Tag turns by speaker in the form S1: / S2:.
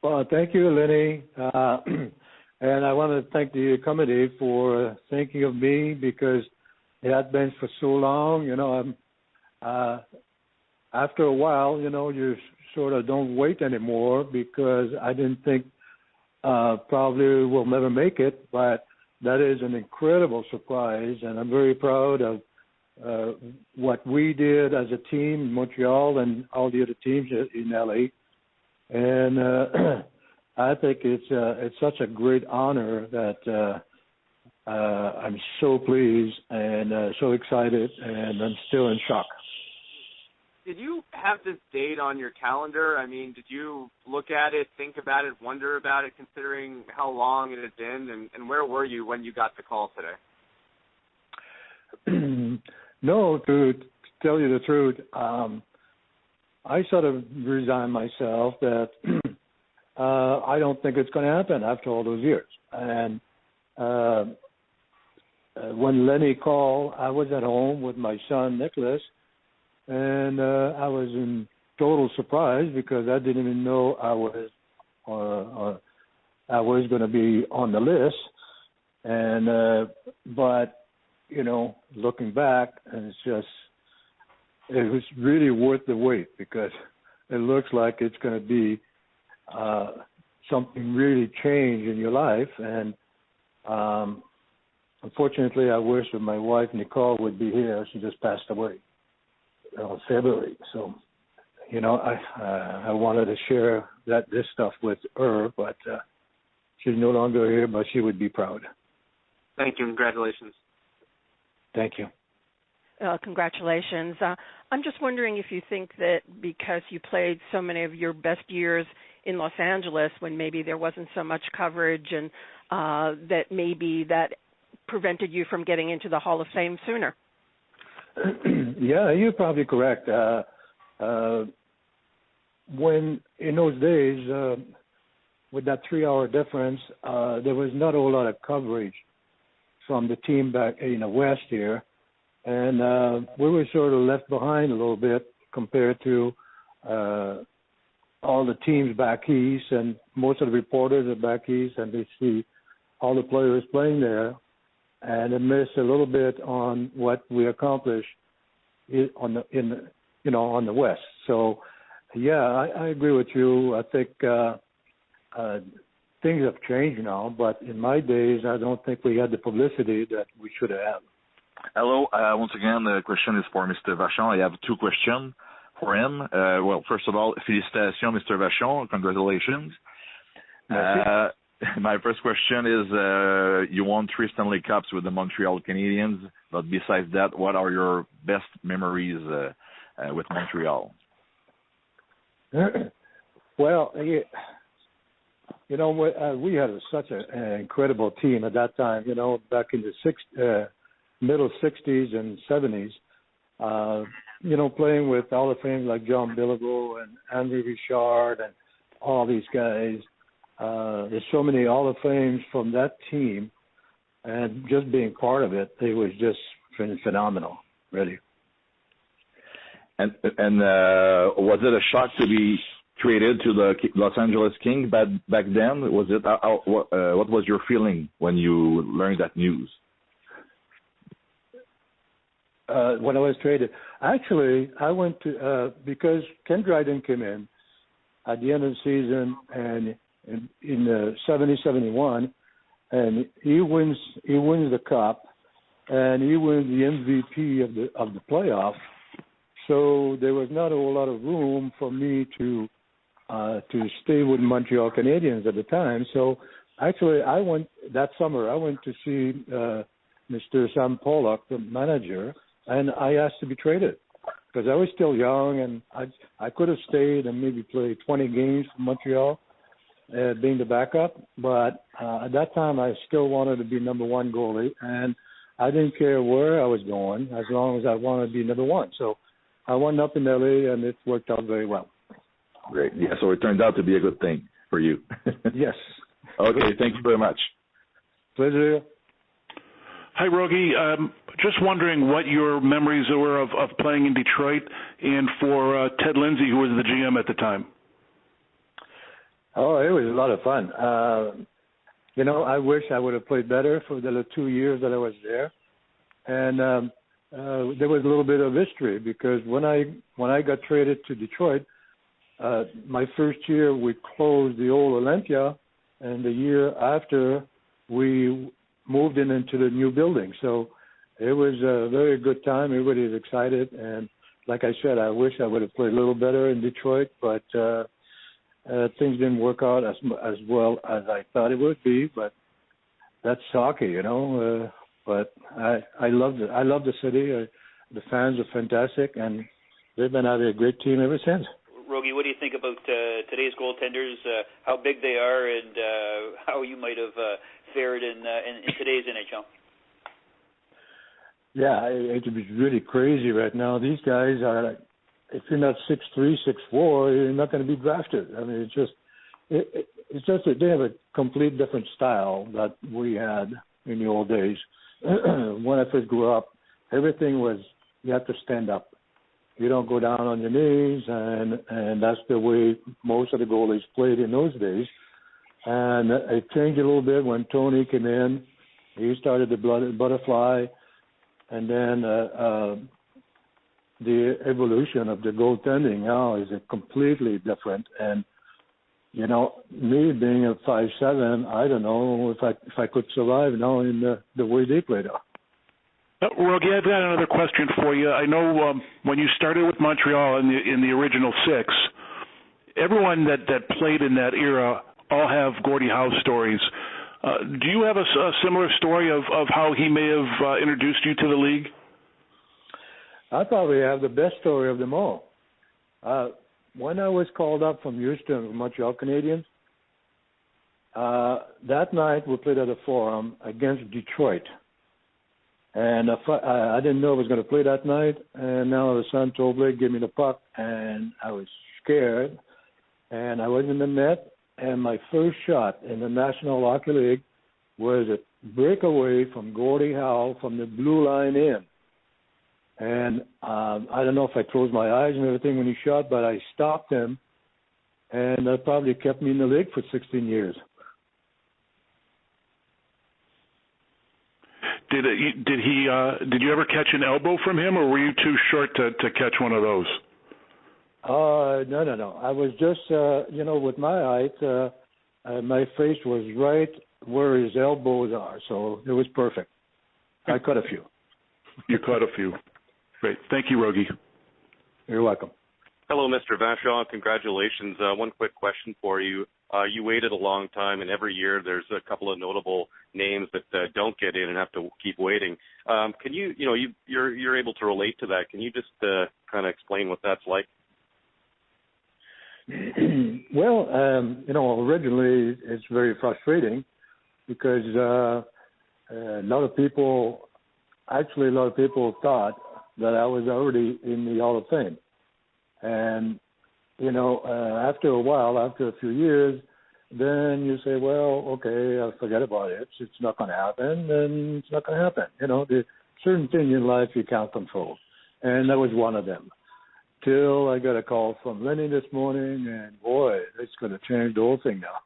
S1: Well, thank you, Lenny. And I want to thank the committee for thinking of me because it had been for so long. After a while, you sort of don't wait anymore because I didn't think probably we'll never make it, but that is an incredible surprise, and I'm very proud of what we did as a team in Montreal and all the other teams in LA. And I think it's such a great honor that I'm so pleased and so excited, and I'm still in shock.
S2: Did you have this date on your calendar? I mean, did you look at it, think about it, wonder about it, considering how long it had been, and where were you when you got the call today?
S1: No, to tell you the truth, I sort of resigned myself that I don't think it's going to happen after all those years. And when Lenny called, I was at home with my son, Nicholas, and I was in total surprise because I didn't even know I was going to be on the list. And but looking back, and it was really worth the wait because it looks like it's going to be something really changed in your life. And unfortunately, I wish that my wife Nicole would be here. She just passed away in February. So, I wanted to share this stuff with her, but she's no longer here. But she would be proud.
S2: Thank you. Congratulations.
S1: Thank you.
S3: Congratulations. I'm just wondering if you think that because you played so many of your best years in Los Angeles when maybe there wasn't so much coverage and that maybe that prevented you from getting into the Hall of Fame sooner.
S1: Yeah, you're probably correct. When in those days, with that 3-hour difference, there was not a whole lot of coverage from the team back in the West here. And we were sort of left behind a little bit compared to all the teams back east, and most of the reporters are back east, and they see all the players playing there, and they miss a little bit on what we accomplished on the West. So, yeah, I agree with you. I think things have changed now, but in my days, I don't think we had the publicity that we should have.
S4: Hello. Once again, the question is for Mr. Vachon. I have two questions for him. Well, first of all, félicitations, Mr. Vachon. Congratulations. My first question is, you won 3 Stanley Cups with the Montreal Canadiens, but besides that, what are your best memories with Montreal?
S1: Well, we had such an incredible team at that time, back in the middle 60s and 70s, playing with Hall of Fame like John Billiveau and André Richard and all these guys. There's so many Hall of Fames from that team, and just being part of it was just phenomenal, really.
S4: And was it a shock to be traded to the Los Angeles Kings back then? Was it what was your feeling when you learned that news? When
S1: I was traded, actually, I went to because Ken Dryden came in at the end of the season and in 70-71, and he wins the cup, and he wins the MVP of the playoff. So there was not a whole lot of room for me to stay with Montreal Canadiens at the time. So actually, that summer I went to see Mr. Sam Pollock, the manager, and I asked to be traded because I was still young, and I could have stayed and maybe played 20 games for Montreal, being the backup. But at that time, I still wanted to be number one goalie, and I didn't care where I was going as long as I wanted to be number one. So I wound up in LA, and it worked out very well.
S4: Great. Yeah, so it turned out to be a good thing for you.
S1: Yes.
S4: Okay, thank you very much.
S1: Pleasure.
S5: Hi, Rogie. Just wondering what your memories were of playing in Detroit and for Ted Lindsay, who was the GM at the time.
S1: Oh, it was a lot of fun. I wish I would have played better for the 2 years that I was there. And there was a little bit of history because when I got traded to Detroit, my first year we closed the old Olympia, and the year after we moved into the new building. So it was a very good time. Everybody was excited, and like I said, I wish I would have played a little better in Detroit, but things didn't work out as well as I thought it would be. But that's hockey, but I love it. I love the city. The fans are fantastic, and they've been having a great team ever since.
S6: Rogie, what do you think about today's goaltenders, how big they are, and how you might have fared in today's NHL?
S1: Yeah, it's really crazy right now. These guys are, if you're not 6'3", 6'4", you're not going to be drafted. I mean, it's just that they have a complete different style that we had in the old days. When I first grew up, everything was you have to stand up. You don't go down on your knees, and that's the way most of the goalies played in those days. And it changed a little bit when Tony came in. He started the butterfly, and then the evolution of the goaltending now is completely different. And me being a 5'7", I don't know if I could survive now in the way they play now.
S5: Rogie, I've got another question for you. I know when you started with Montreal in the original six, everyone that played in that era all have Gordie Howe stories. Do you have a similar story of how he may have introduced you to the league?
S1: I probably have the best story of them all. When I was called up from Houston, Montreal Canadiens, that night we played at a Forum against Detroit. And I didn't know I was going to play that night. And now the son told me, give me the puck. And I was scared. And I was in the net. And my first shot in the National Hockey League was a breakaway from Gordie Howe from the blue line in. And I don't know if I closed my eyes and everything when he shot, but I stopped him. And that probably kept me in the league for 16 years.
S5: Did you ever catch an elbow from him, or were you too short to catch one of those?
S1: No. I was just, with my height, my face was right where his elbows are, so it was perfect. I caught a few.
S5: You caught a few. Great. Thank you, Rogie.
S1: You're welcome.
S7: Hello, Mr. Vachon. Congratulations. One quick question for you. You waited a long time, and every year there's a couple of notable names that don't get in and have to keep waiting. Can you're able to relate to that? Can you just kind of explain what that's like?
S1: Well, originally it's very frustrating because a lot of people thought that I was already in the Hall of Fame. And after a while, after a few years, then you say, well, okay, I'll forget about it. It's not going to happen, and it's not going to happen. There's certain things in life you can't control. And that was one of them. Till I got a call from Lenny this morning, and boy, it's going to change the whole thing now.